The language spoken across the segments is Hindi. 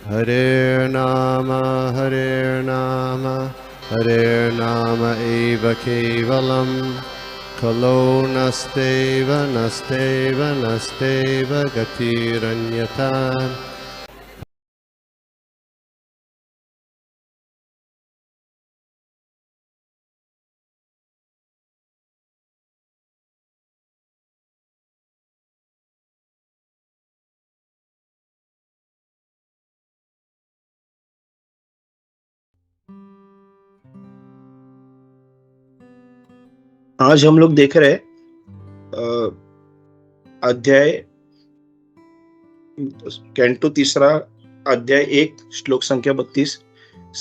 Hare Nama, Hare Nama eva kevalam, Kalo nasteva, nasteva, nasteva gatiranyata. आज हम लोग देख रहे हैं अध्याय कैंटो तीसरा अध्याय 1 श्लोक संख्या 32।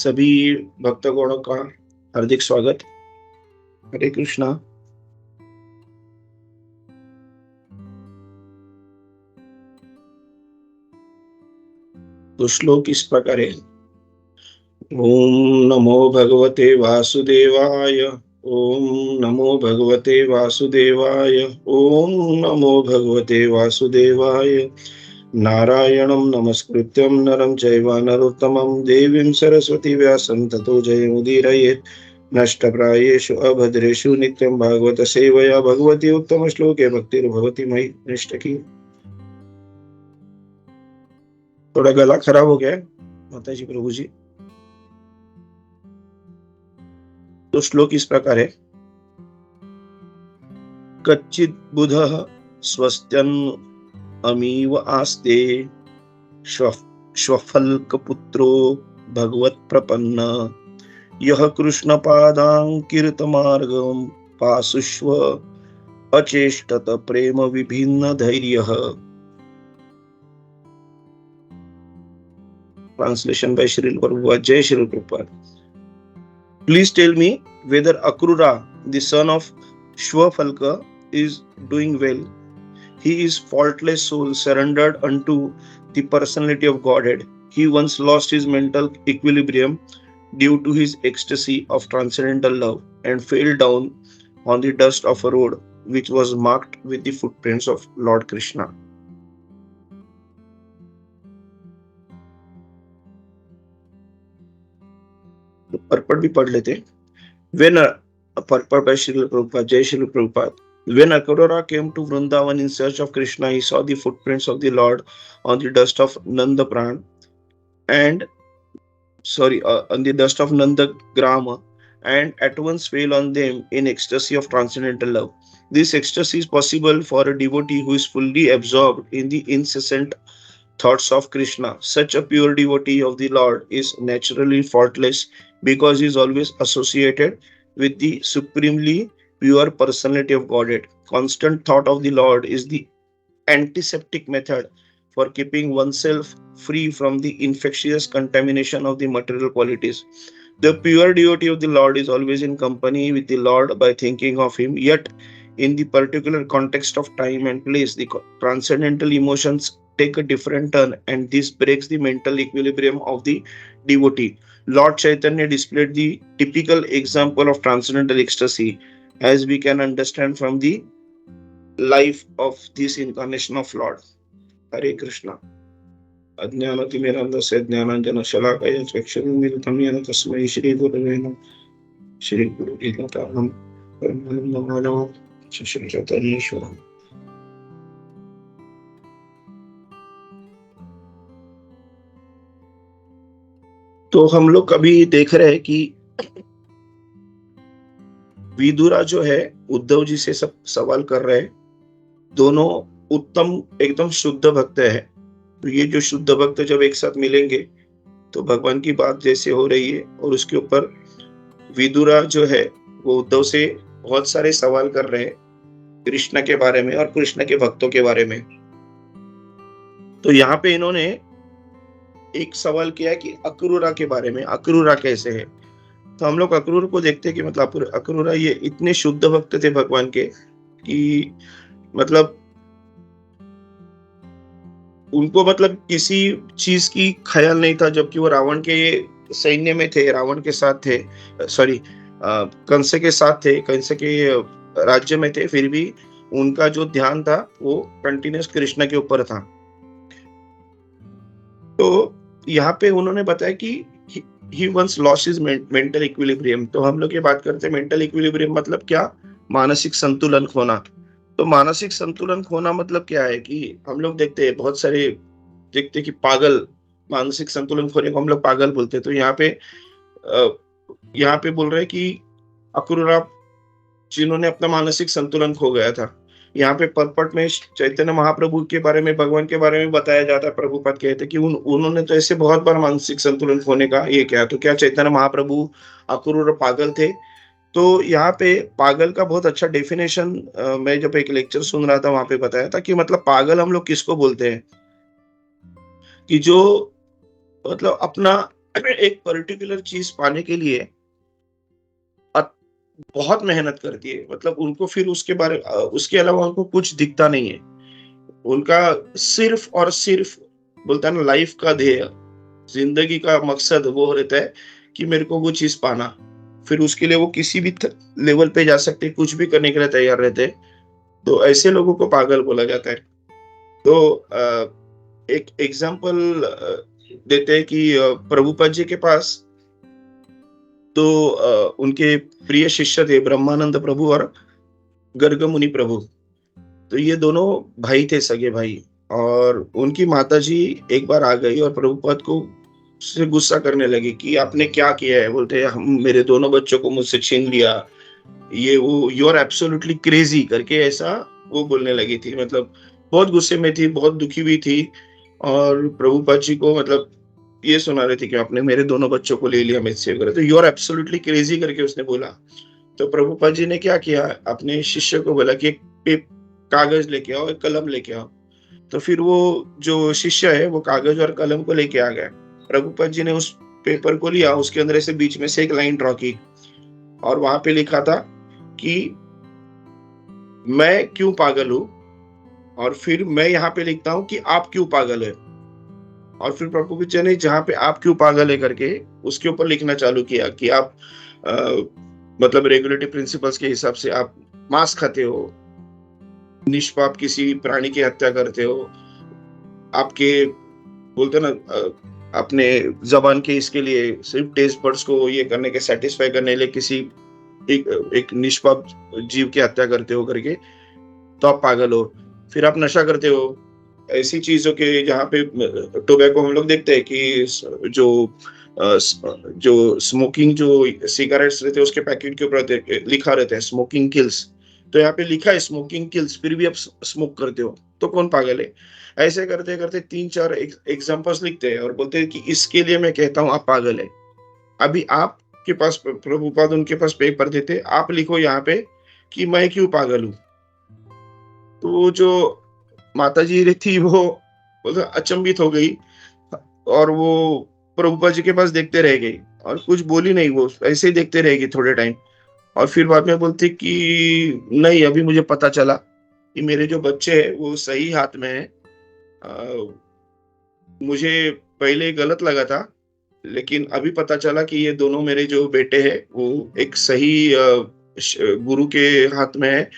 सभी भक्तगणों का हार्दिक स्वागत। हरे कृष्णा। तो श्लोक इस प्रकार है। ओम नमो भगवते वासुदेवाय, ओम नमो भगवते वासुदेवाय, ओम नमो भगवते वासुदेवाय। नारायणं नमस्कृत्यं नरं चैव नरोत्तमं देवीं सरस्वती व्यासं ततो जयमुदीरयेत्। नष्टप्रायेषु अभद्रेषु नित्यं भागवत सेवया भगवती उत्तम श्लोके भक्तिर्भवति मयि नष्ट की। थोड़ा गला खराब हो गया है माता जी प्रभु जी। तो श्लोक इस प्रकार है। कच्चित् बुधः स्वस्त्यन् अमीव आस्ते, श्वफल्कपुत्रो भगवत् प्रपन्न, यः कृष्णपादाङ्किर्तमार्गं पाशुष्व अचेष्टत प्रेम विभिन्न धैर्यः। Translation by Srila Prabhupada. Jai Srila Prabhupada. Please tell me whether Akrura, the son of Shwafalka, is doing well. He is faultless soul surrendered unto the personality of Godhead. He once lost his mental equilibrium due to his ecstasy of transcendental love and fell down on the dust of a road which was marked with the footprints of Lord Krishna. पर्पट भी पढ़ लेते। When purport by Srila Prabhupada, Jai Srila Prabhupada. When Akrura came to Vrindavan in search of Krishna, he saw the footprints of the Lord on the dust of Nandapran and on the dust of Nandagrama, and at once fell on them in ecstasy of transcendental love. This ecstasy is possible for a devotee who is fully absorbed in the incessant thoughts of Krishna. Such a pure devotee of the Lord is naturally faultless because he is always associated with the supremely pure personality of Godhead. Constant thought of the Lord is the antiseptic method for keeping oneself free from the infectious contamination of the material qualities. The pure devotee of the Lord is always in company with the Lord by thinking of him, yet in the particular context of time and place, the transcendental emotions take a different turn, and this breaks the mental equilibrium of the devotee. Lord Chaitanya displayed the typical example of transcendental ecstasy, as we can understand from the life of this incarnation of Lord. Hare Krishna. अज्ञानतिमिरन्धस्य ज्ञानाञ्जनशलाकया चक्षुरुन्मीलितं येन तस्मै श्रीगुरवे नमः। श्रीगुरुगीतासारं परमानन्दमाधवं श्री चैतन्येश्वरम्। तो हम लोग अभी देख रहे हैं कि विदुरा जो है उद्धव जी से सब सवाल कर रहे हैं। दोनों उत्तम एकदम शुद्ध भक्त है। तो ये जो शुद्ध भक्त जब एक साथ मिलेंगे तो भगवान की बात जैसे हो रही है, और उसके ऊपर विदुरा जो है वो उद्धव से बहुत सारे सवाल कर रहे हैं कृष्ण के बारे में और कृष्ण के भक्तों के बारे में। तो यहाँ पे इन्होंने एक सवाल किया कि अक्रूरा के बारे में, अक्रूरा कैसे है। तो हम लोग अक्रूर को देखते हैं कि मतलब अक्रूरा ये इतने शुद्ध भक्त थे भगवान के कि मतलब उनको मतलब किसी चीज की ख्याल नहीं था, जबकि वो रावण के सैन्य में थे, रावण के साथ थे, कंस के साथ थे, कंस के राज्य में थे, फिर भी उनका जो ध्यान था वो कंटिन्यूस कृष्ण के ऊपर था। तो यहाँ पे उन्होंने बताया कि he once lost his mental equilibrium. तो हम लोग ये बात करते हैं मेंटल इक्विलिब्रियम मतलब क्या? मानसिक संतुलन खोना। तो मानसिक संतुलन खोना मतलब क्या है कि हम लोग देखते हैं बहुत सारे, देखते हैं कि पागल, मानसिक संतुलन खोने को हम लोग पागल बोलते हैं। तो यहाँ पे बोल रहे हैं कि अक्रूरा जिन्होंने अपना मानसिक संतुलन खो गया था। यहाँ पे परपट में चैतन्य महाप्रभु के बारे में, भगवान के बारे में बताया जाता है। प्रभुपाद कहते हैं कि उन्होंने तो ऐसे बहुत बार मानसिक संतुलन खोने का ये किया। तो क्या चैतन्य महाप्रभु अक्रूर पागल थे? तो यहाँ पे पागल का बहुत अच्छा डेफिनेशन मैं जब एक लेक्चर सुन रहा था वहां पे बताया था कि मतलब पागल हम लोग किसको बोलते हैं कि जो मतलब अपना एक पर्टिकुलर चीज पाने के लिए बहुत मेहनत करती है। मतलब उनको फिर उसके अलावा उनको कुछ दिखता नहीं है। उनका सिर्फ और सिर्फ बोलता है ना, लाइफ का ध्येय, जिंदगी का मकसद वो रहता है कि मेरे को वो चीज पाना। फिर उसके लिए वो किसी भी लेवल पे जा सकते, कुछ भी करने के लिए तैयार रहते हैं। तो ऐसे लोगों को पागल बोला जाता है। तो एक एग्जाम्पल देते हैं कि प्रभुपाद जी के पास तो उनके प्रिय शिष्य थे ब्रह्मानंद प्रभु और गर्ग मुनि प्रभु। तो ये दोनों भाई थे, सगे भाई। और उनकी माताजी एक बार आ गई और प्रभुपाद को से गुस्सा करने लगी कि आपने क्या किया है। बोलते हैं हम, मेरे दोनों बच्चों को मुझसे छीन लिया, ये वो, यू आर एब्सोल्युटली क्रेजी करके ऐसा वो बोलने लगी थी। मतलब बहुत गुस्से में थी, बहुत दुखी भी थी। और प्रभुपाद जी को मतलब ये सुना रहे थे कि आपने मेरे दोनों बच्चों को ले लिया मुझसे वगैरह। तो यू आर एब्सोल्युटली क्रेजी करके उसने बोला। तो प्रभुपाद जी ने क्या किया, अपने शिष्य को बोला कि एक कागज लेके आओ, एक कलम लेके आओ। तो फिर वो जो शिष्य है वो कागज और कलम को लेके आ गया। प्रभुपाद जी ने उस पेपर को लिया, उसके अंदर से बीच में से एक लाइन ड्रॉ की और वहां पे लिखा था कि मैं क्यों पागल हूं, और फिर मैं यहाँ पे लिखता हूं कि आप क्यों पागल है। और फिर प्रभुपाद जी ने जहाँ पे आप क्यों पागल है करके उसके ऊपर लिखना चालू किया कि आप मतलब रेगुलेटरी प्रिंसिपल्स के हिसाब से आप मांस खाते हो, निष्पाप किसी प्राणी की हत्या करते हो, आपके बोलते ना अपने जबान के इसके लिए सिर्फ टेस्ट बड्स को ये करने के सेटिस्फाई करने के लिए किसी एक निष्पाप जीव की हत्या करते हो करके, तो आप पागल हो। फिर आप नशा करते हो ऐसी चीजों के, जहाँ पे टोबैको हम लोग देखते हैं कि जो स्मोकिंग जो सिगारेट्स रहते हैं उसके पैकेट के ऊपर लिखा रहता है स्मोकिंग किल्स। तो यहाँ पे लिखा है स्मोकिंग किल्स, फिर भी आप स्मोक करते हो, तो कौन पागल है? ऐसे करते करते 3-4 एग्जांपल्स लिखते हैं और बोलते हैं कि इसके लिए मैं कहता हूँ आप पागल है। अभी आपके पास प्रभुपाद उनके पास पेपर देते, आप लिखो यहाँ पे कि मैं क्यों पागल हूँ। तो जो माताजी थी वो अचंभित हो गई और वो प्रभुपाद जी के पास देखते रह गई और कुछ बोली नहीं। वो ऐसे ही देखते रहेगी थोड़े टाइम और फिर बाद में बोलती कि नहीं, अभी मुझे पता चला कि मेरे जो बच्चे हैं वो सही हाथ में है। मुझे पहले गलत लगा था, लेकिन अभी पता चला कि ये दोनों मेरे जो बेटे हैं वो एक सही गुरु के हाथ में है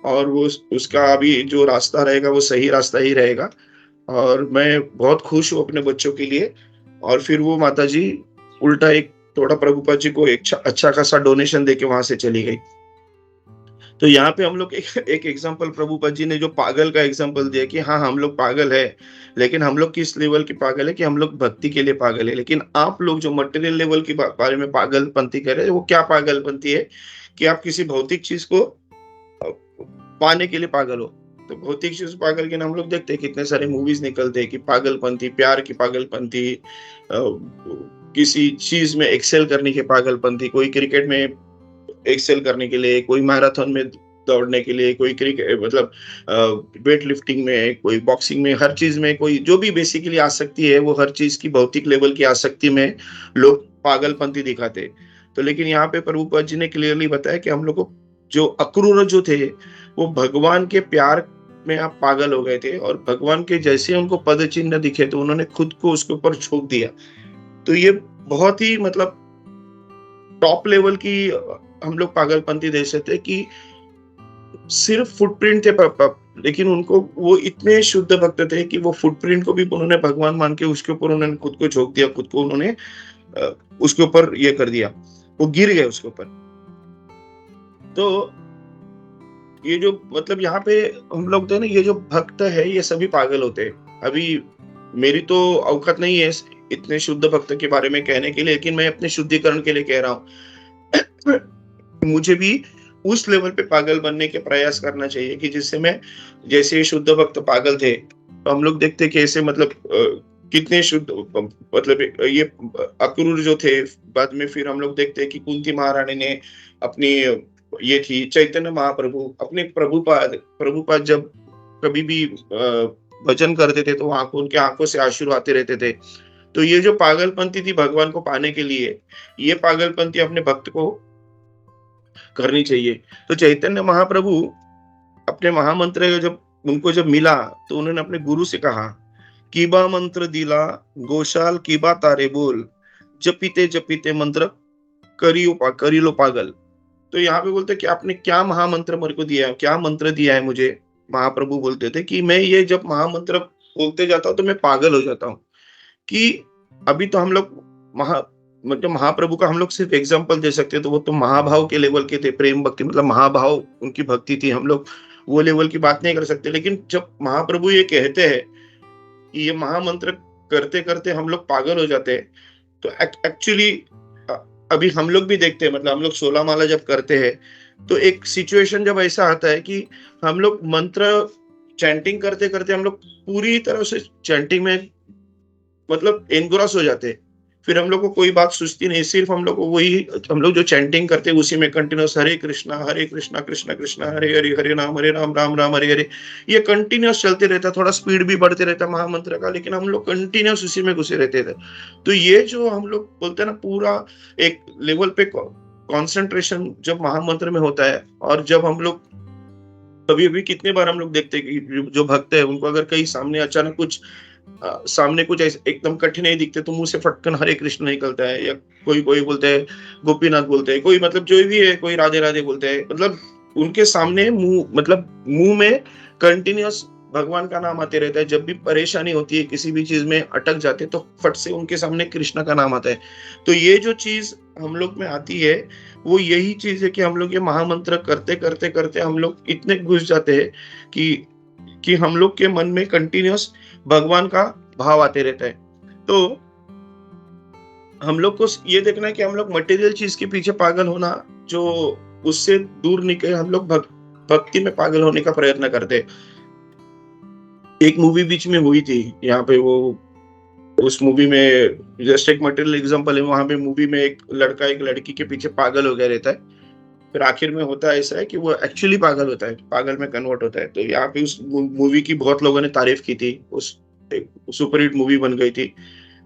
और वो उसका अभी जो रास्ता रहेगा वो सही रास्ता ही रहेगा। और मैं बहुत खुश हूँ अपने बच्चों के लिए। और फिर वो माताजी उल्टा एक थोड़ा प्रभुपाद जी को एक अच्छा खासा डोनेशन देके वहां से चली गई। तो यहाँ पे हम लोग एक एग्जांपल प्रभुपाद जी ने जो पागल का एग्जांपल दिया कि हाँ हम लोग पागल है, लेकिन हम लोग किस लेवल के पागल है कि हम लोग भक्ति के लिए पागल है। लेकिन आप लोग जो मटेरियल लेवल के बारे में पागलपंती कर रहे हैं, वो क्या पागलपंती है कि आप किसी भौतिक चीज को पाने के लिए पागल हो। तो भौतिक चीज पागल के नाम हम लोग देखते हैं कितने सारे मूवीज निकलते हैं कि पागलपंती, प्यार की पागलपंती, किसी चीज में एक्सेल करने की पागलपंती, कोई क्रिकेट में एक्सेल करने के लिए, कोई मैराथन में दौड़ने के लिए, कोई क्रिकेट मतलब वेट लिफ्टिंग में, कोई बॉक्सिंग में, हर चीज में कोई जो भी बेसिकली आसक्ति है वो हर चीज की भौतिक लेवल की आसक्ति में लोग पागलपंती दिखाते। तो लेकिन यहाँ पे प्रभुपाद जी ने क्लियरली बताया कि हम लोग को जो अक्रूर जो थे वो भगवान के प्यार में आप पागल हो गए थे और भगवान के जैसे उनको पद चिन्ह दिखे तो उन्होंने खुद को उसके ऊपर झोंक दिया। तो ये बहुत ही मतलब टॉप लेवल की हम लोग पागलपंती देख सकते हैं कि सिर्फ फुटप्रिंट थे लेकिन उनको वो इतने शुद्ध भक्त थे कि वो फुटप्रिंट को भी उन्होंने भगवान मान के उसके ऊपर उन्होंने खुद को झोंक दिया, खुद को उन्होंने उसके ऊपर ये कर दिया, वो गिर गए उसके ऊपर। तो ये जो मतलब यहाँ पे हम लोग थे ना, ये जो भक्त है ये सभी पागल होते हैं। अभी मेरी तो औकात नहीं है इतने शुद्ध भक्त के बारे में कहने के लिए, लेकिन मैं अपने शुद्धिकरण के लिए कह रहा हूँ। मुझे भी उस लेवल पे पागल बनने के प्रयास करना चाहिए कि जिससे मैं, जैसे शुद्ध भक्त पागल थे, तो हम लोग देखते कैसे मतलब कितने शुद्ध मतलब ये अक्रूर जो थे, बाद में फिर हम लोग देखते हैं कि कुंती महारानी ने अपनी ये थी चैतन्य महाप्रभु अपने प्रभुपाद जब कभी भी भजन करते थे तो उनके आंखों से आंसू आते रहते थे। तो ये जो पागलपंथी थी भगवान को पाने के लिए, ये पागलपंथी अपने भक्त को करनी चाहिए। तो चैतन्य महाप्रभु अपने महामंत्र जब उनको जब मिला तो उन्होंने अपने गुरु से कहा, कीबा मंत्र दिला गोशाल कीबा तारे बोल, जपीते जपीते मंत्र करी लो पागल। तो यहाँ पे बोलते कि आपने क्या महामंत्र मेरे को दिया है, क्या मंत्र दिया है मुझे। महाप्रभु बोलते थे कि मैं ये जब महामंत्र बोलते जाता हूँ तो मैं पागल हो जाता हूँ। कि अभी तो हम लोग मतलब महाप्रभु का हम लोग सिर्फ एग्जाम्पल दे सकते हैं, तो वो तो महाभाव के लेवल के थे, प्रेम भक्ति मतलब महाभाव उनकी भक्ति थी, हम लोग वो लेवल की बात नहीं कर सकते। लेकिन जब महाप्रभु ये कहते हैं कि ये महामंत्र करते करते हम लोग पागल हो जाते हैं, तो एक्चुअली अभी हम लोग भी देखते हैं, मतलब हम लोग 16 माला जब करते हैं तो एक सिचुएशन जब ऐसा आता है कि हम लोग मंत्र चैंटिंग करते करते हम लोग पूरी तरह से चैंटिंग में मतलब एनग्रॉस हो जाते हैं। फिर हम लोग को कोई बात सुझती नहीं, सिर्फ हम लोग को वही, हम लोग जो चैंटिंग करते हैं उसी में कंटिन्यूस हरे कृष्णा कृष्ण कृष्ण हरे हरे, हरे राम राम राम हरे हरे, ये कंटिन्यूस चलते रहता। थोड़ा स्पीड भी बढ़ते रहता महामंत्र का, लेकिन हम लोग कंटिन्यूस उसी में घुसे रहते थे। तो ये जो हम लोग बोलते हैं ना, पूरा एक लेवल पे कॉन्सेंट्रेशन जब महामंत्र में होता है, और जब हम लोग कभी भी कितने बार हम लोग देखते हैं कि जो भक्त है उनको अगर कहीं सामने अचानक कुछ सामने कुछ ऐसे एकदम कठिनाई दिखते तो मुंह से फटकन हरे कृष्ण निकलता है, या कोई कोई बोलते हैं गोपीनाथ बोलते हैं, कोई मतलब जो भी है कोई राधे राधे बोलते हैं, मतलब उनके सामने मुंह मतलब मुंह में कंटिन्यूअस भगवान का नाम आते रहता है। जब भी परेशानी होती है किसी भी चीज में अटक जाते तो फट से उनके सामने कृष्ण का नाम आता है। तो ये जो चीज हम लोग में आती है वो यही चीज है कि हम लोग ये महामंत्र करते करते करते हम लोग इतने घुस जाते हैं कि हम लोग के मन में कंटिन्यूअस भगवान का भाव आते रहता है। तो हम लोग को ये देखना है कि हम लोग मटेरियल चीज के पीछे पागल होना, जो उससे दूर निकले हम लोग भक्ति में पागल होने का प्रयत्न करते। एक मूवी बीच में हुई थी यहाँ पे, वो उस मूवी में जस्ट एक मटेरियल एग्जांपल है, वहां पे मूवी में एक लड़का एक लड़की के पीछे पागल हो गया रहता है, फिर आखिर में होता है ऐसा है कि वो एक्चुअली पागल होता है, पागल में कन्वर्ट होता है। तो यहाँ पे उस मूवी की बहुत लोगों ने तारीफ की थी, उस सुपर हिट मूवी बन गई थी,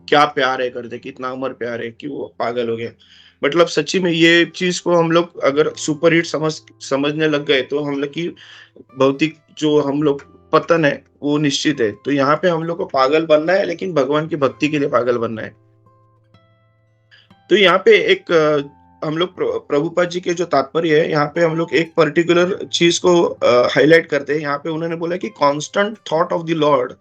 क्या प्यार है करते, कितना अमर प्यार है कि वो पागल हो गया। मतलब सच्ची में ये चीज को हम लोग अगर सुपर हिट समझने लग गए तो हम लोग की भौतिक जो हम लोग पतन है वो निश्चित है। तो यहाँ पे हम लोग को पागल बनना है, लेकिन भगवान की भक्ति के लिए पागल बनना है। तो यहाँ पे एक हम लोग प्रभुपाद जी के जो तात्पर्य है, यहाँ पे हम लोग एक पर्टिकुलर चीज को हाईलाइट करते हैं। यहाँ पे उन्होंने बोला कि constant thought of the Lord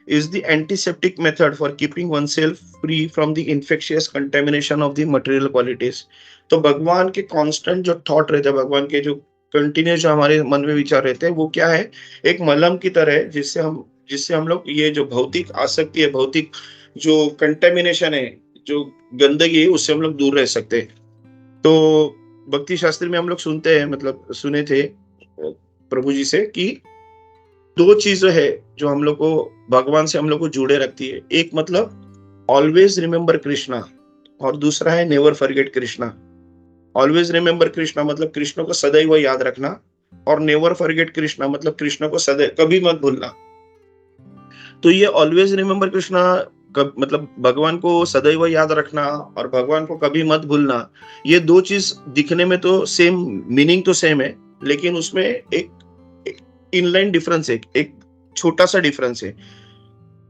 is the antiseptic method for keeping oneself free from the infectious contamination of the material qualities। तो भगवान के कांस्टेंट जो थॉट रहते हैं, भगवान के जो कंटिन्यूस जो हमारे मन में विचार रहते हैं, वो क्या है, एक मलहम की तरह है जिससे हम लोग ये जो भौतिक आसक्ति है, भौतिक जो कंटेमिनेशन है, जो गंदगी है, उससे हम लोग दूर रह सकते हैं। तो भक्ति शास्त्र में हम लोग सुनते हैं, मतलब सुने थे प्रभु जी से कि दो चीजें है जो हम लोग को भगवान से हम लोग को जुड़े रखती है। एक मतलब ऑलवेज रिमेम्बर कृष्णा, और दूसरा है never forget Krishna. Always remember Krishna मतलब कृष्ण को सदैव याद रखना, और नेवर फॉरगेट कृष्णा मतलब कृष्ण को सदैव कभी मत भूलना। तो ये ऑलवेज रिमेम्बर कृष्णा मतलब भगवान को सदैव याद रखना और भगवान को कभी मत भूलना, ये दो चीज दिखने में तो सेम, मीनिंग तो सेम है, लेकिन उसमें एक इनलाइन डिफरेंस है, एक छोटा सा डिफरेंस है।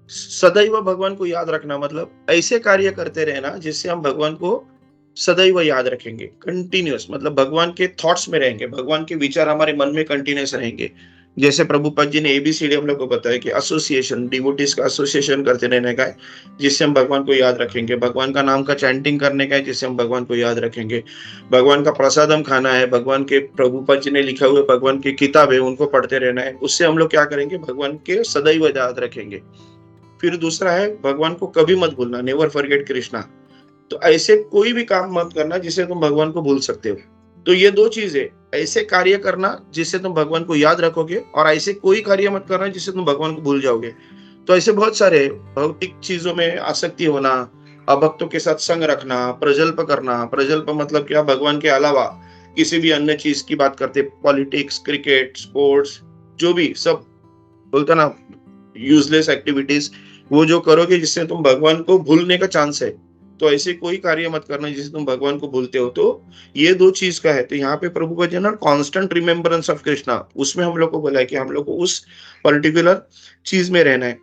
सदैव भगवान को याद रखना मतलब ऐसे कार्य करते रहना जिससे हम भगवान को सदैव याद रखेंगे, कंटिन्यूअस, मतलब भगवान के थॉट्स में रहेंगे, भगवान के विचार हमारे मन में कंटिन्यूअस रहेंगे। जैसे प्रभुपाद जी ने एबीसीडी हम लोग को बताया कि एसोसिएशन, डिवोटीज का एसोसिएशन करते रहने का है, जिससे हम भगवान को याद रखेंगे। भगवान का नाम का चैंटिंग करने का है, जिससे हम भगवान को याद रखेंगे। भगवान का प्रसाद हम खाना है, भगवान के प्रभुपाद जी ने लिखा हुआ भगवान की किताब है, उनको पढ़ते रहना है। उससे हम लोग क्या करेंगे, भगवान के सदैव याद रखेंगे। फिर दूसरा है, भगवान को कभी मत भूलना, नेवर फॉरगेट कृष्णा। तो ऐसे कोई भी काम मत करना जिससे तुम भगवान को भूल सकते हो। तो ये दो चीजें, ऐसे कार्य करना जिससे तुम भगवान को याद रखोगे, और ऐसे कोई कार्य मत करना जिससे तुम भगवान को भूल जाओगे। तो ऐसे बहुत सारे भौतिक चीजों में आसक्ति होना, अभक्तों के साथ संग रखना, प्रजल्प करना। प्रजल्प मतलब क्या, भगवान के अलावा किसी भी अन्य चीज की बात करते, पॉलिटिक्स, क्रिकेट, स्पोर्ट्स, जो भी सब बोलता ना, यूजलेस एक्टिविटीज, वो जो करोगे जिससे तुम भगवान को भूलने का चांस है। तो ऐसे कोई कार्य मत करना जिससे तुम भगवान को भूलते हो। तो ये दो चीज का है। तो यहाँ पे प्रभु का जो ना कांस्टेंट रिमेम्बरेंस ऑफ कृष्णा, उसमें हम लोग को बोला है कि हम लोग को उस पर्टिकुलर चीज में रहना है।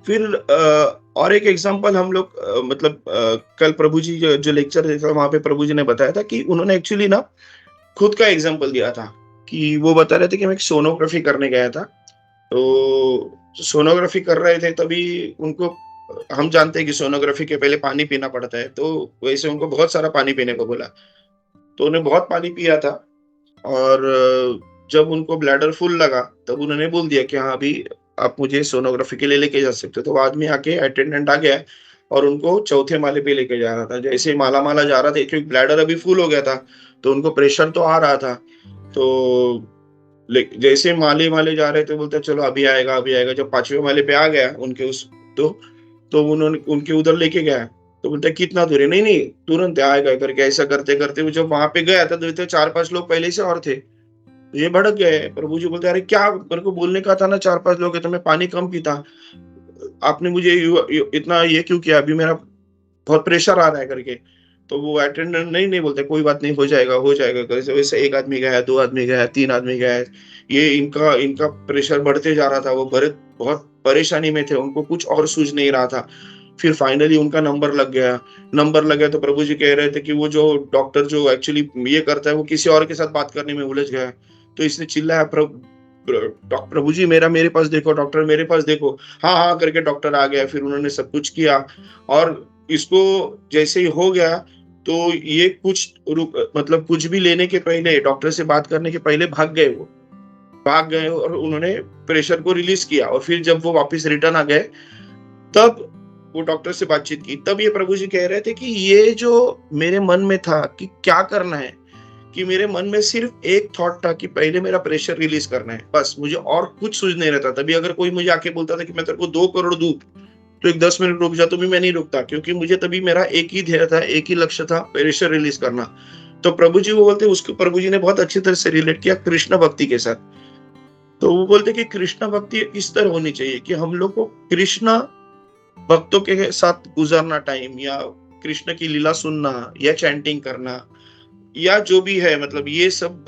फिर और एक एग्जांपल हम लोग कल प्रभु जी जो लेक्चर देखा, वहां पे प्रभु जी ने बताया था कि उन्होंने एक्चुअली ना खुद का एग्जांपल दिया था। कि वो बता रहे थे कि मैं एक सोनोग्राफी करने गया था। तो सोनोग्राफी कर रहे थे, तभी उनको, हम जानते हैं कि सोनोग्राफी के पहले पानी पीना पड़ता है, तो वैसे उनको बहुत सारा पानी पीने को बोला। तो उन्हें बहुत पानी पिया था, और जब उनको ब्लैडर फुल लगा, तब उन्होंने बोल दिया कि हाँ, अभी आप मुझे सोनोग्राफी के लिए लेके जा सकते हो। तो वो आदमी आके, अटेंडेंट आ गया और उनको चौथे माले पे लेके जा रहा था। जैसे ही माला माला जा रहा था, क्योंकि ब्लैडर अभी फुल हो गया था, तो उनको प्रेशर तो आ रहा था। तो जैसे माले माले जा रहे थे, बोलते चलो अभी आएगा अभी आएगा। जब 5वें माले पे आ गया उनके उस, तो उन्होंने उनके उधर लेके गया। तो बोलते कितना दूर है, नहीं नहीं तुरंत आएगा करके। ऐसा करते करते वो जब वहां पे गया था, तो 4-5 लोग पहले से और थे। तो ये भड़क गए। प्रभु जी बोलते, अरे क्या, मेरे को बोलने का था ना 4-5 लोग है तो मैं पानी कम पीता, आपने मुझे इतना ये क्यों किया, अभी मेरा बहुत प्रेशर आ रहा है करके। तो वो अटेंडेंट, नहीं नहीं, बोलते कोई बात नहीं, हो जाएगा करके। वैसे एक आदमी गया, 2 आदमी गया, 3 आदमी गया। ये इनका इनका प्रेशर बढ़ते जा रहा था। वो बहुत परेशानी में थे, उनको कुछ और सूझ नहीं रहा था। फिर फाइनली उनका नंबर लग गया। नंबर लग गया तो प्रभु जी कह रहे थे कि वो जो डॉक्टर जो एक्चुअली ये करता है, वो किसी और के साथ बात करने में उलझ गया। तो इसने चिल्लाया, प्रभु जी मेरे पास देखो, डॉक्टर मेरे पास देखो। हाँ हाँ करके डॉक्टर आ गया। फिर उन्होंने सब कुछ किया, और इसको जैसे ही हो गया, तो ये कुछ भी लेने के पहले, डॉक्टर से बात करने के पहले भाग गए और उन्होंने प्रेशर को रिलीज किया। और फिर जब वो वापस रिटर्न आ गए, तब वो डॉक्टर से बातचीत की। तब ये प्रभु जी कह रहे थे कि ये जो मेरे मन में था कि क्या करना है, कि मेरे मन में सिर्फ एक थॉट था कि पहले मेरा प्रेशर रिलीज करना है, बस। मुझे और कुछ सूझ नहीं रहता। तभी अगर कोई मुझे आके बोलता था कि मैं तेरे को 2 करोड़ दूं, तो एक 10 मिनट रुक जा, तो भी मैं नहीं रुकता, क्योंकि मुझे तभी मेरा एक ही ध्येय था, एक ही लक्ष्य था, प्रेशर रिलीज करना। तो प्रभु जी वो बोलते, उसको प्रभु जी ने बहुत अच्छी तरह से रिलेट किया कृष्ण भक्ति के साथ। तो वो बोलते कि कृष्ण भक्ति इस तरह होनी चाहिए कि हम लोग को कृष्ण भक्तों के साथ गुजरना टाइम, या कृष्ण की लीला सुनना, या चैंटिंग करना, या जो भी है, मतलब ये सब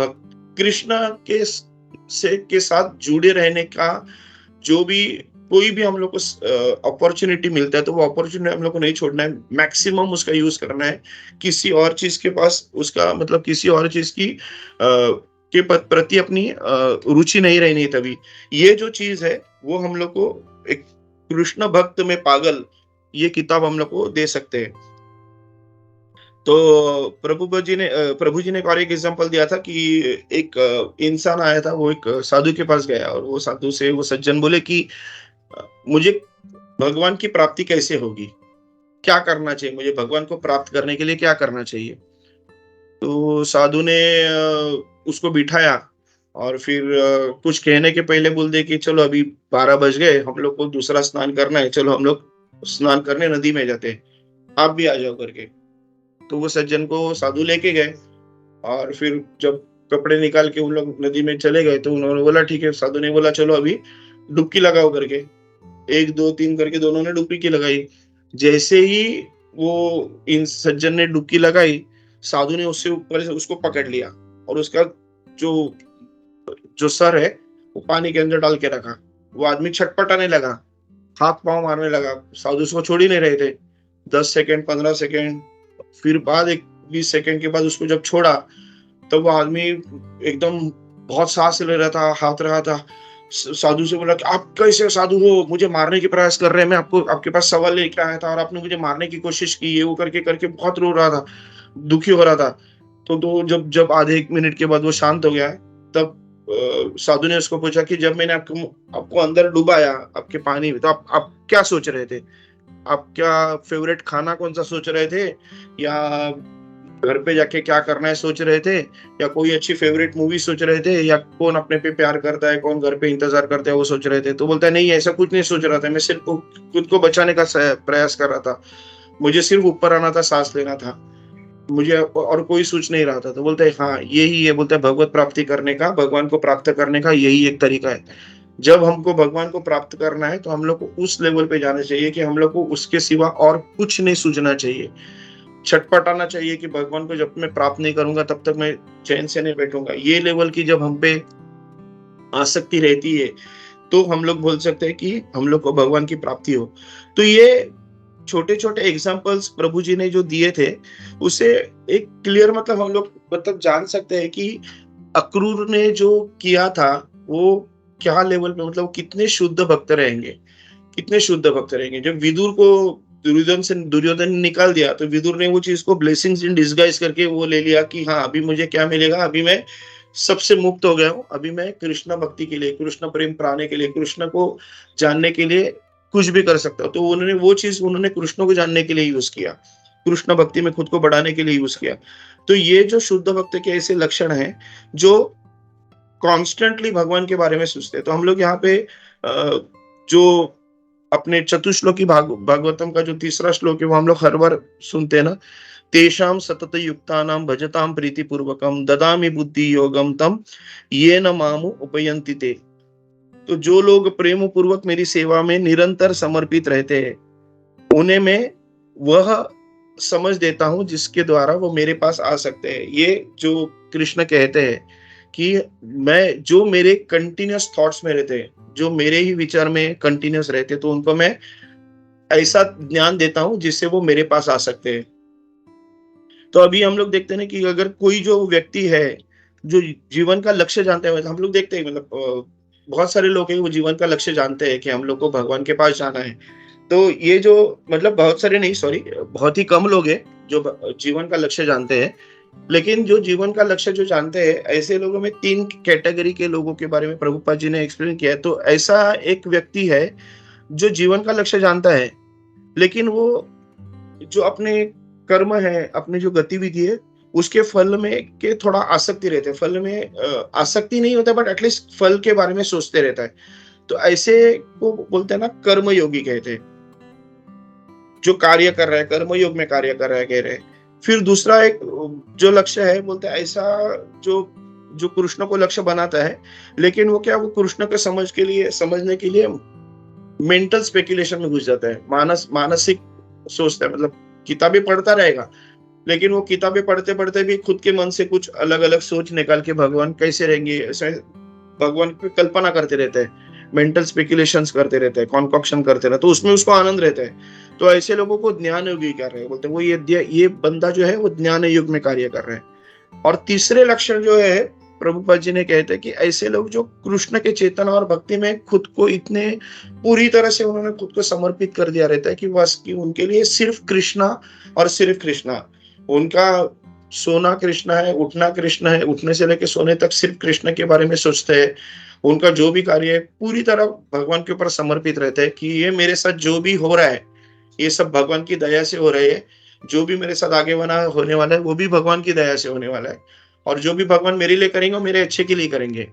कृष्ण के साथ जुड़े रहने का, जो भी कोई भी हम लोग को अपॉर्चुनिटी मिलता है, तो वो अपॉर्चुनिटी हम लोग को नहीं छोड़ना है, मैक्सिमम उसका यूज करना है। किसी और चीज के पास उसका मतलब किसी और चीज की के प्रति अपनी रुचि नहीं रहनी। तभी ये जो चीज है, वो हम लोग को एक कृष्ण भक्त में पागल, ये किताब हम लोग को दे सकते हैं। तो प्रभु जी ने एक और एक एग्जांपल दिया था कि एक इंसान आया था, वो एक साधु के पास गया, और वो साधु से वो सज्जन बोले कि मुझे भगवान की प्राप्ति कैसे होगी, क्या करना चाहिए, मुझे भगवान को प्राप्त करने के लिए क्या करना चाहिए। तो साधु ने उसको बिठाया, और फिर कुछ कहने के पहले बोल दे कि चलो अभी 12 बज गए, हम लोग को दूसरा स्नान करना है, चलो हम लोग स्नान करने नदी में जाते हैं, आप भी आ जाओ करके। तो वो सज्जन को साधु लेके गए, और फिर जब कपड़े निकाल के उन लोग नदी में चले गए, तो उन्होंने बोला ठीक है। साधु ने बोला चलो अभी डुबकी लगाओ करके। 1 2 3 करके दोनों ने डुबकी लगाई। जैसे ही वो इन सज्जन ने डुबकी लगाई, साधु ने उससे ऊपर से उसको पकड़ लिया, और उसका जो जो सर है वो पानी के अंदर डाल के रखा। वो आदमी छटपटाने लगा, हाथ पांव मारने लगा। साधु उसको छोड़ ही नहीं रहे थे। 10 सेकंड, 15 सेकंड, फिर बाद एक 20 सेकंड के बाद उसको जब छोड़ा, तब वो आदमी एकदम बहुत सांस ले रहा था, हाथ रहा था। साधु से बोला कि आप कैसे साधु हो, मुझे मारने की प्रयास कर रहे हैं, मैं आपको आपके पास सवाल लेके आया था और आपने मुझे मारने की कोशिश की, ये वो करके करके बहुत रो रहा था, दुखी हो रहा था। तो जब जब आधे 1 मिनट के बाद वो शांत हो गया, तब साधु ने उसको पूछा कि जब मैंने आपको अंदर डुबाया आपके पानी में, तो आप क्या सोच रहे थे? आप क्या फेवरेट खाना कौन-सा सोच रहे थे? या घर पे जाके क्या करना है सोच रहे थे? या कोई अच्छी फेवरेट मूवी सोच रहे थे? या कौन अपने पे प्यार करता है, कौन घर पे इंतज़ार करता है, वो सोच रहे थे? तो बोलता है, नहीं ऐसा कुछ नहीं सोच रहा था, मैं सिर्फ़ खुद को बचाने का प्रयास कर रहा था। मुझे सिर्फ़ ऊपर आना था, साँस लेना था। मुझे और कोई सोच नहीं रहा था। तो बोलता है, हाँ, यही है, बोलता है भगवत प्राप्ति करने का, भगवान को प्राप्त करने का यही एक तरीका है। जब हमको भगवान को प्राप्त करना है, तो हम लोग को उस लेवल पे जाना चाहिए कि हम लोग को उसके सिवा और कुछ नहीं सूझना चाहिए। छटपटाना चाहिए कि भगवान को जब मैं प्राप्त नहीं करूँगा, तब तक मैं चैन से नहीं बैठूँगा। ये लेवल की जब हम पे आसक्ति रहती है, तो हम लोग बोल सकते हैं कि हम लोग को भगवान की प्राप्ति हो। तो ये छोटे-छोटे एग्ज़ाम्पल्स प्रभु जी ने जो दिए थे, उससे एक क्लियर मतलब हम लोग मतलब जान सकते हैं कि अक्रूर ने जो किया था, वो क्या लेवल पे मतलब कितने शुद्ध भक्त रहेंगे, कितने शुद्ध भक्त रहेंगे। जब विदुर को दुर्योधन ने निकाल दिया, तो विदुर ने वो चीज़ को ब्लेसिंग्स इन डिस्गाइज़ करके वो ले लिया कि हाँ, अभी मुझे क्या मिलेगा, अभी मैं सबसे मुक्त हो गया हूँ, अभी मैं कृष्ण भक्ति के लिए, कृष्ण प्रेम पाने के लिए, कृष्ण को जानने के लिए कुछ भी कर सकता हूँ। तो उन्होंने वो चीज़ उन्होंने कृष्ण को जानने के लिए यूज़ किया, कृष्ण भक्ति में खुद को बढ़ाने के लिए यूज़ किया। तो ये जो शुद्ध भक्त के ऐसे लक्षण हैं, जो कॉन्स्टेंटली भगवान के बारे में सोचते हैं। तो हम लोग यहाँ पे जो अपने चतुश्लोकी भागवतम का जो तीसरा श्लोक है, वो हम लोग हर बार सुनते हैं ना, तेषां सतत युक्तानां भजतां प्रीतिपूर्वकं ददामि बुद्धि योगम तम ये न मामु उपयंति ते। तो जो लोग प्रेम पूर्वक मेरी सेवा में निरंतर समर्पित रहते हैं, उन्हें मैं वह समझ देता हूँ जिसके द्वारा वो मेरे पास आ सकते हैं। ये जो कृष्ण कहते हैं कि मैं जो मेरे कंटिन्यूअस थॉट्स में रहते हैं, जो मेरे ही विचार में कंटिन्यूअस रहते हैं, तो उनको मैं ऐसा ज्ञान देता हूँ जिससे वो मेरे पास आ सकते हैं। तो अभी हम लोग देखते हैं ना कि अगर कोई जो व्यक्ति है, जो जीवन का लक्ष्य जानते हैं, मतलब हम लोग देखते हैं मतलब बहुत सारे लोग हैं वो जीवन का लक्ष्य जानते हैं कि हम लोग को भगवान के पास जाना है। तो ये जो मतलब बहुत सारे नहीं सॉरी बहुत ही कम लोग हैं जो जीवन का लक्ष्य जानते हैं। लेकिन जो जीवन का लक्ष्य जो जानते हैं, ऐसे लोगों में 3 कैटेगरी के लोगों के बारे में प्रभुपाद जी ने एक्सप्लेन किया है। तो ऐसा एक व्यक्ति है जो जीवन का लक्ष्य जानता है, लेकिन वो जो अपने कर्म है, अपनी जो गतिविधि है, उसके फल में के थोड़ा आसक्ति रहते हैं। फल में आसक्ति नहीं होता बट एटलीस्ट फल के बारे में सोचते रहता है। तो ऐसे को बोलते हैं ना कर्मयोगी कहते हैं। जो कार्य कर रहा है, कर्मयोग में कार्य कर रहा है कह रहे हैं। फिर दूसरा एक जो लक्ष्य है बोलते हैं ऐसा जो जो कृष्ण को लक्ष्य बनाता है, लेकिन वो क्या वो कृष्ण को समझने के लिए मेंटल स्पेकुलेशन में घुस जाता है। मानसिक सोचता है मतलब किताबें पढ़ता रहेगा, लेकिन वो किताबें पढ़ते-पढ़ते भी खुद के मन से कुछ अलग-अलग सोच निकाल के भगवान कैसे रहेंगे, ऐसे भगवान की कल्पना करते रहते हैं, मेंटल स्पेकुलेशंस करते रहते हैं, कॉन्कॉक्शन करते रहते हैं, तो उसमें उसको आनंद रहता है। तो ऐसे लोगों को ज्ञान योगी कह रहे हैं, बोलते हैं वो ये बंदा जो है वो ज्ञान युग में कार्य कर रहे हैं। और तीसरे लक्षण जो है प्रभुपाद जी ने कहते हैं कि ऐसे लोग जो कृष्ण के चेतना और भक्ति में खुद को इतने पूरी तरह से उन्होंने खुद को समर्पित कर दिया रहता है कि बस कि उनके लिए सिर्फ कृष्णा और सिर्फ कृष्णा। उनका सोना कृष्ण है, उठना कृष्ण है, उठने से लेकर सोने तक सिर्फ कृष्ण के बारे में सोचते हैं। उनका जो भी कार्य है पूरी तरह भगवान के ऊपर समर्पित रहते हैं कि ये मेरे साथ जो भी हो रहा है, ये सब भगवान की दया से हो रही है। जो भी मेरे साथ आगे बना होने वाला है, वो भी भगवान की दया से होने वाला है। और जो भी भगवान मेरे लिए करेंगे, वो मेरे अच्छे के लिए करेंगे।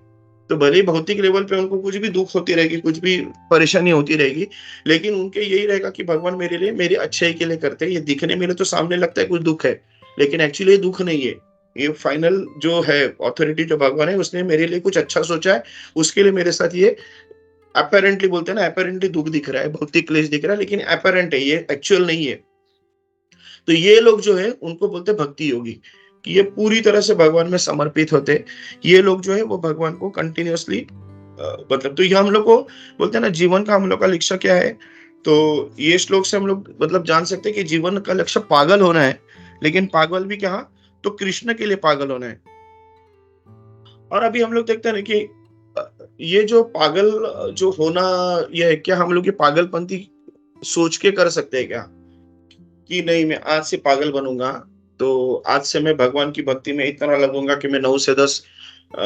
तो भले ही भौतिक लेवल पे उनको कुछ भी दुःख होती रहेगी, कुछ भी परेशानी होती रहेगी, लेकिन उनके यही रहेगा कि भगवान मेरे लिए मेरे अच्छाई के लिए करते हैं। ये दिखने में तो सामने लगता है कुछ दुःख है, लेकिन एक्चुअली ये दुःख नहीं है। ये फाइनल जो है अथॉरिटी जो भगवान है, उसने मेरे लिए कुछ अच्छा सोचा है, उसके लिए मेरे साथ ये अपैरेंटली बोलते हैं ना, अपैरेंटली दुःख दिख रहा है, भौतिक क्लेश दिख रहा है, लेकिन अपैरेंट है, ये एक्चुअल नहीं है। तो ये लोग जो है उनको बोलते हैं भक्ति योगी, कि ये पूरी तरह से भगवान में समर्पित होते हैं। ये लोग जो है वो भगवान को कंटिन्यूअसली मतलब तो ये हम लोग को बोलते हैं ना जीवन का हम लोग का लक्ष्य क्या है। तो ये श्लोक से हम लोग मतलब जान सकते हैं कि जीवन का लक्ष्य पागल होना है, लेकिन पागल भी क्या, तो कृष्ण के लिए पागल होना है। और अभी हम लोग देखते हैं ना कि ये जो पागल जो होना, ये है क्या हम लोग ये पागलपंती सोच के कर सकते हैं क्या? कि नहीं मैं आज से पागल बनूँगा, तो आज से मैं भगवान की भक्ति में इतना लगूँगा कि मैं 9 से 10 अ,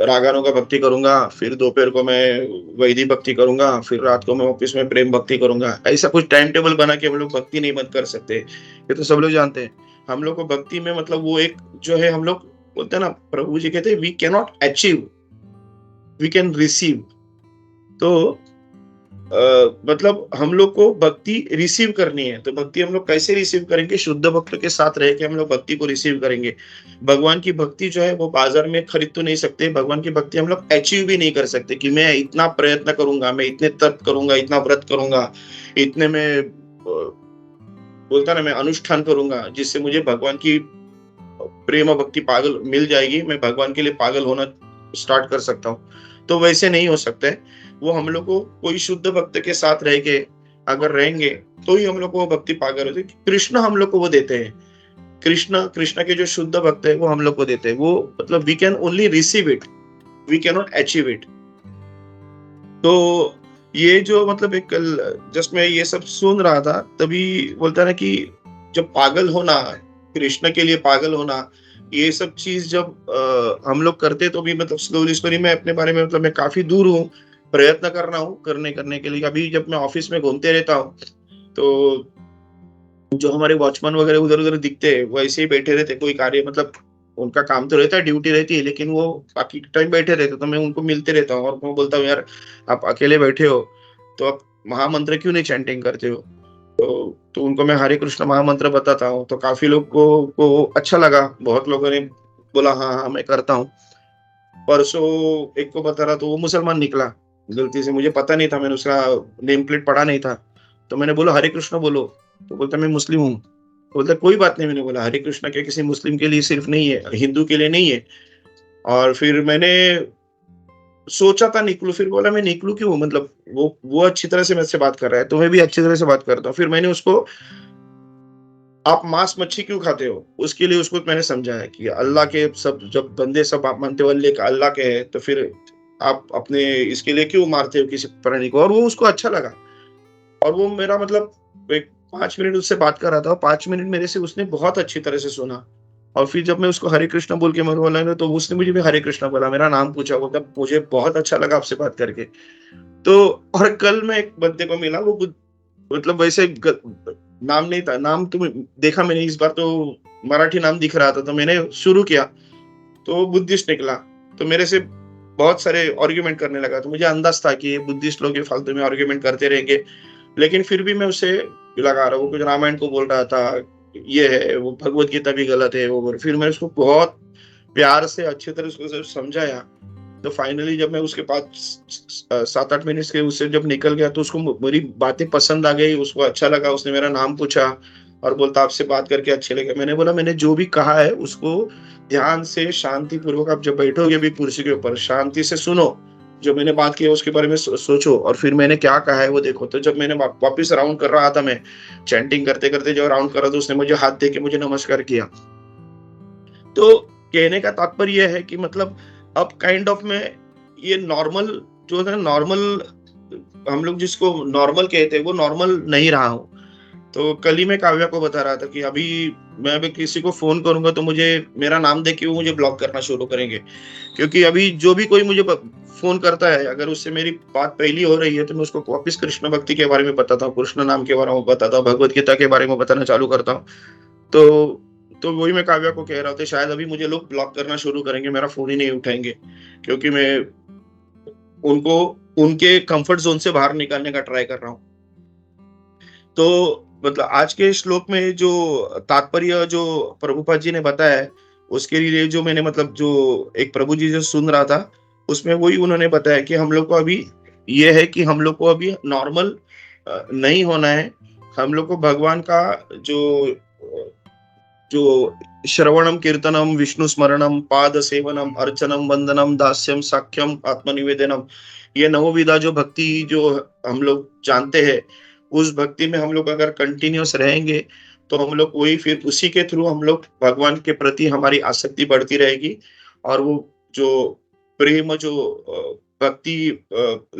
रागानों का भक्ति करूँगा, फिर दोपहर को मैं वैदिक भक्ति करूँगा, फिर रात को मैं ऑफ़िस में प्रेम भक्ति करूँगा। ऐसा कुछ टाइम टेबल बना के हम लोग भक्ति नहीं बंद कर सकते। ये तो सब लोग जानते हैं। हम लोग को भक्ति में मतलब वो एक जो है हम लोग बोलते हैं ना, प्रभु जी कहते हैं we can not achieve, we can receive. तो मतलब हम लोग को भक्ति रिसीव करनी है, तो भक्ति हम लोग कैसे रिसीव करेंगे? शुद्ध भक्त के साथ रह के हम लोग भक्ति को रिसीव करेंगे। भगवान की भक्ति जो है वो बाजार में खरीद तो नहीं सकते, भगवान की भक्ति हम लोग अचीव भी नहीं कर सकते कि मैं इतना प्रयत्न करूंगा, मैं इतने तप करूंगा, इतना व्रत करूंगा, इतने में बोलता ना मैं अनुष्ठान करूंगा जिससे मुझे भगवान की प्रेम और भक्ति पागल मिल जाएगी, मैं भगवान के लिए पागल होना स्टार्ट कर सकता हूँ। तो वैसे नहीं हो सकता है। वो हम लोग को कोई शुद्ध भक्त के साथ रह के अगर रहेंगे, तो ही हम लोग को वो भक्ति पागल होती है। कृष्ण हम लोग को वो देते हैं। कृष्ण कृष्ण के जो शुद्ध भक्त है वो हम लोग को देते हैं। वो मतलब we can only receive it, we can not achieve it. तो ये जो मतलब एक कल जस्ट मैं ये सब सुन रहा था, तभी बोलता है ना कि जब पागल होना, कृष्ण के लिए पागल होना, ये सब चीज जब हम लोग करते तो भी मतलब स्लोली स्लोली मैं अपने बारे में मतलब मैं काफी दूर हूँ, प्रयत्न कर रहा हूँ करने करने के लिए। अभी जब मैं ऑफिस में घूमते रहता हूँ, तो जो हमारे वॉचमैन वगैरह उधर उधर दिखते हैं वो ऐसे ही बैठे रहते, कोई कार्य मतलब उनका काम तो रहता है, ड्यूटी रहती है, लेकिन वो बाकी टाइम बैठे रहते, तो मैं उनको मिलते रहता हूँ और मैं बोलता हूँ यार आप अकेले बैठे हो, तो आप महामंत्र क्यों नहीं चैंटिंग करते हो? तो उनको मैं हरे कृष्ण महामंत्र बताता हूँ, तो काफी लोग को अच्छा लगा। बहुत लोगों ने बोला हाँ हाँ मैं करता हूँ। परसों एक को बता रहा, तो वो मुसलमान निकला गलती से, मुझे पता नहीं था, मैंने उसका नेम प्लेट पढ़ा नहीं था। तो मैंने बोला हरे कृष्ण बोलो, तो बोलता मैं मुस्लिम हूँ। तो बोलता कोई बात नहीं, मैंने बोला हरे कृष्ण क्या किसी मुस्लिम के लिए सिर्फ नहीं है, हिंदू के लिए नहीं है। और फिर मैंने सोचा था निकलूं, फिर बोला मैं निकलूं क्यों, मतलब वो अच्छी तरह से मुझसे बात कर रहा है, तो मैं भी अच्छी तरह से बात करता हूँ। फिर मैंने उसको आप मांस मच्छी क्यों खाते हो? उसके लिए उसको मैंने समझाया कि अल्लाह के सब जब बंदे सब आप मानते हो अल्लाह के हैं, तो फिर आप अपने इसके लिए क्यों मारते हो किसी प्राणी को? और वो उसको अच्छा लगा। और वो मेरा मतलब एक 5 मिनट उससे बात कर रहा था, 5 मिनट मेरे से उसने बहुत अच्छी तरह से सुना। और फिर जब मैं उसको हरे कृष्णा बोल के मैं बोला ना, तो उसने मुझे भी हरे कृष्णा बोला, मेरा नाम पूछा, बोलता मुझे बहुत अच्छा लगा आपसे बात करके। तो और कल मैं एक बंदे को मिला, वो मतलब वैसे नाम नहीं था, नाम तो देखा मैंने इस बार, तो मराठी नाम दिख रहा था, तो मैंने शुरू किया, तो वो बुद्धिस्ट निकला। तो मेरे से बहुत सारे आर्ग्यूमेंट करने लगा, तो मुझे अंदाज था कि ये बुद्धिस्ट लोग ये फालतू में आर्ग्यूमेंट करते रहेंगे। लेकिन फिर भी मैं उसे लगा रहा हूँ, वो कुछ रामायण को बोल रहा था, ये है वो भगवत गीता भी गलत है वो, फिर मैंने उसको बहुत प्यार से अच्छी तरह से समझाया। तो फाइनली जब मैं उसके पास 7-8 मिनट के उससे जब निकल गया, तो उसको मेरी बातें पसंद आ गई, उसको अच्छा लगा, उसने मेरा नाम पूछा और बोलता आपसे बात करके अच्छे लगे। मैंने बोला मैंने जो भी कहा है उसको ध्यान से शांति पूर्वक आप जब बैठोगे भी कुर्सी के ऊपर शांति से सुनो, जो मैंने बात की है उसके बारे में सोचो, और फिर मैंने क्या कहा है वो देखो। तो जब मैंने वापिस राउंड कर रहा था, मैं चैंटिंग करते करते जब राउंड कर रहा था, उसने मुझे हाथ दे के मुझे नमस्कार किया। तो कहने का तात्पर्य यह है कि मतलब अब काइंड ऑफ में ये नॉर्मल जो है नॉर्मल, हम लोग जिसको नॉर्मल कहते हैं वो नॉर्मल नहीं रहा हूँ। तो कल ही मैं काव्या को बता रहा था कि अभी मैं अभी किसी को फोन करूंगा तो मुझे मेरा नाम देख के वो मुझे ब्लॉक करना शुरू करेंगे, क्योंकि अभी जो भी कोई मुझे फोन करता है, अगर उससे मेरी बात पहली हो रही है, तो मैं उसको वापिस कृष्ण भक्ति के बारे में बताता हूँ, कृष्ण नाम के बारे में बताता हूँ, भगवत गीता के बारे में बताना चालू करता हूँ। तो तो वही मैं काव्या को कह रहा था, शायद अभी मुझे लोग ब्लॉक करना शुरू करेंगे, मेरा फ़ोन ही नहीं उठाएँगे, क्योंकि मैं उनको उनके कम्फर्ट ज़ोन से बाहर निकालने का ट्राई कर रहा हूँ। तो मतलब आज के श्लोक में जो तात्पर्य जो प्रभुपाद जी ने बताया है, उसके लिए जो मैंने मतलब जो एक प्रभु जी जो सुन रहा था, उसमें वही उन्होंने बताया कि हम लोग को अभी ये है कि हम लोग को अभी नॉर्मल नहीं होना है। हम लोग को भगवान का जो जो श्रवणम, कीर्तनम, विष्णु स्मरणम, पाद सेवनम, अर्चनम, वंदनम, दास्यम, साख्यम, आत्मनिवेदनम, ये नवविधा जो भक्ति जो हम लोग जानते हैं, उस भक्ति में हम लोग अगर कंटिन्यूअस रहेंगे, तो हम लोग वही फिर उसी के थ्रू हम लोग भगवान के प्रति हमारी आसक्ति बढ़ती रहेगी, और वो जो प्रेम, जो भक्ति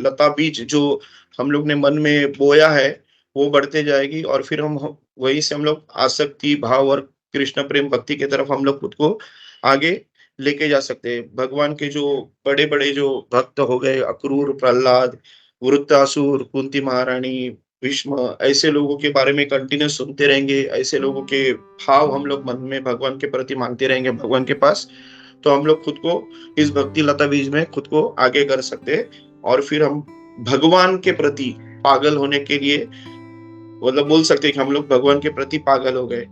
लता बीज जो हम लोग ने मन में बोया है, वो बढ़ते जाएगी, और फिर हम वहीं से हम लोग आसक्ति भाव और कृष्ण प्रेम भक्ति की तरफ हम लोग खुद को आगे लेके जा सकते हैं। भगवान के जो बड़े-बड़े जो भक्त हो गए, अक्रूर, प्रहलाद, वृत्तासुर, कुंती महारानी, भीष्म, ऐसे लोगों के बारे में कंटिन्यूअस सुनते रहेंगे, ऐसे लोगों के भाव हम लोग मन में भगवान के प्रति मांगते रहेंगे भगवान के पास, तो हम लोग खुद को इस भक्ति लता बीज में खुद को आगे कर सकते हैं, और फिर हम भगवान के प्रति पागल होने के लिए, मतलब बोल सकते हैं कि हम लोग भगवान के प्रति पागल हो गए।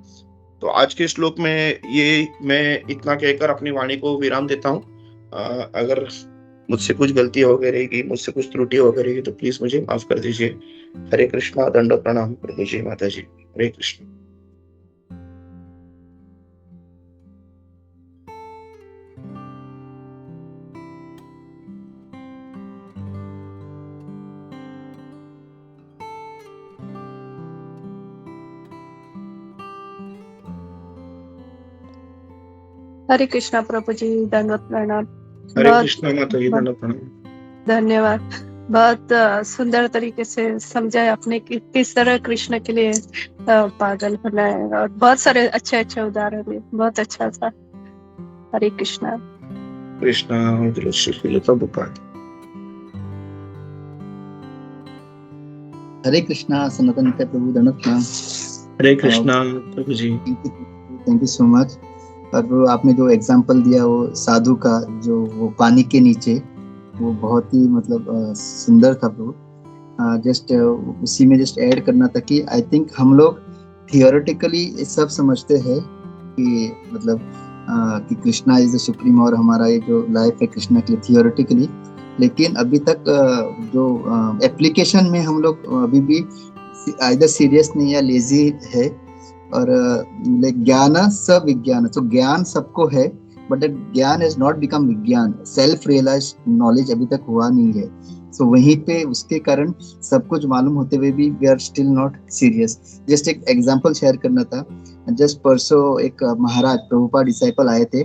तो आज के श्लोक में ये मैं इतना कहकर अपनी वाणी को विराम देता हूँ। अगर मुझसे कुछ गलती हो गई रहेगी, मुझसे कुछ त्रुटि हो गई रहेगी, तो प्लीज मुझे माफ कर दीजिए। हरे कृष्णा, दंडवत प्रणाम कर दीजिए माता जी। हरे कृष्ण। हरे कृष्णा प्रभु जी, दंडवत प्रणाम। हरे बहुत कृष्णा माता जी, दंडवत प्रणाम। धन्यवाद। बहुत सुंदर तरीके से समझा आपने कि किस तरह कृष्ण के लिए पागल होना है, और बहुत सारे अच्छे अच्छे उदाहरण है, बहुत अच्छा था। हरे कृष्णा। कृष्णा प्रभुपाद। हरे कृष्णा सनातन के प्रभु, दंडवत प्रणाम। हरे कृष्णा प्रभु ji. Thank you so much. और आपने जो एग्जांपल दिया वो साधु का, जो वो पानी के नीचे, वो बहुत ही मतलब सुंदर था प्रभु। जस्ट उसी में जस्ट ऐड करना था कि आई थिंक हम लोग थियोरेटिकली सब समझते हैं कि मतलब कि कृष्णा इज द सुप्रीम, और हमारा ये जो लाइफ है कृष्णा के लिए थियोरेटिकली, लेकिन अभी तक जो एप्लीकेशन में हम लोग अभी भी आइदर सीरियस नहीं या लेजी है। और ज्ञान स विज्ञान, तो ज्ञान सबको है, बट ज्ञान इज नॉट बिकम विज्ञान, सेल्फ रियलाइज नॉलेज अभी तक हुआ नहीं है। सो वहीं पे उसके कारण सब कुछ मालूम होते हुए भी we are still not serious. Just एक एग्जांपल शेयर करना था। जस्ट परसों एक महाराज प्रभुपाद डिसाइपल आए थे,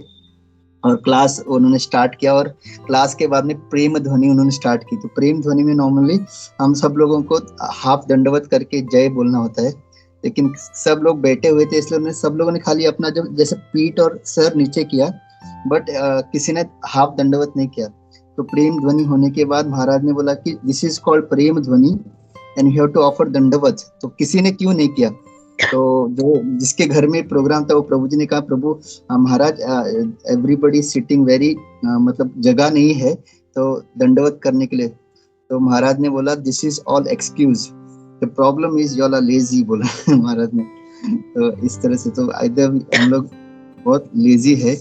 और क्लास उन्होंने स्टार्ट किया, और क्लास के बाद में प्रेम ध्वनि उन्होंने स्टार्ट की। तो प्रेम ध्वनि में नॉर्मली हम सब लोगों को हाफ दंडवत करके जय बोलना होता है, लेकिन सब लोग बैठे हुए थे, इसलिए उन्होंने सब लोगों ने खाली अपना जब जैसे पीठ और सर नीचे किया, बट किसी ने हाफ दंडवत नहीं किया। तो प्रेम ध्वनि होने के बाद महाराज ने बोला कि this is called Prem Dhwani and you have to offer dandavat. तो किसी ने क्यों नहीं किया? तो जो जिसके घर में प्रोग्राम था वो प्रभु जी ने कहा, प्रभु महाराज एवरीबडी सिटिंग वेरी, मतलब जगह नहीं है तो दंडवत करने के लिए। तो महाराज ने बोला this is all excuse, the problem is you all are lazy, बोला महाराज ने। तो इस तरह से तो इधर हम लोग बहुत लेजी है,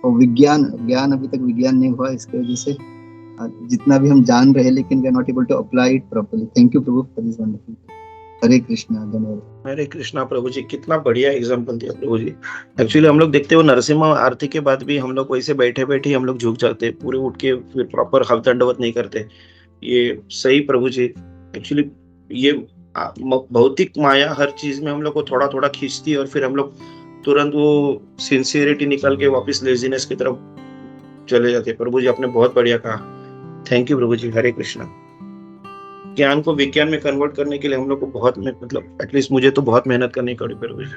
और ज्ञान अभी तक विज्ञान नहीं हुआ, इसकी वजह से जितना भी हम जान रहे लेकिन we are not able to apply it properly. Thank you प्रभु for this wonderful. Hare Krishna, धन्यवाद। हरे कृष्णा प्रभु जी, कितना बढ़िया एग्जाम्पल दिया प्रभु जी। एक्चुअली हम लोग देखते हो नरसिम्हा आरती के बाद भी हम लोग वैसे बैठे बैठे हम लोग झुक जाते, पूरे उठ के फिर प्रॉपर हाथ दंडवत नहीं करते। ये सही प्रभु जी। एक्चुअली ये भौतिक माया हर चीज में हम लोग को थोड़ा थोड़ा खींचती है, और फिर हम लोग तुरंत वो सिंसियरिटी निकल के वापस लेजीनेस की तरफ चले जाते। प्रभु जी आपने बहुत बढ़िया कहा, थैंक यू प्रभु जी। हरे कृष्णा। ज्ञान को विज्ञान में कन्वर्ट करने के लिए हम लोग को बहुत मतलब एटलीस्ट मुझे तो बहुत मेहनत करनी पड़ी प्रभु जी।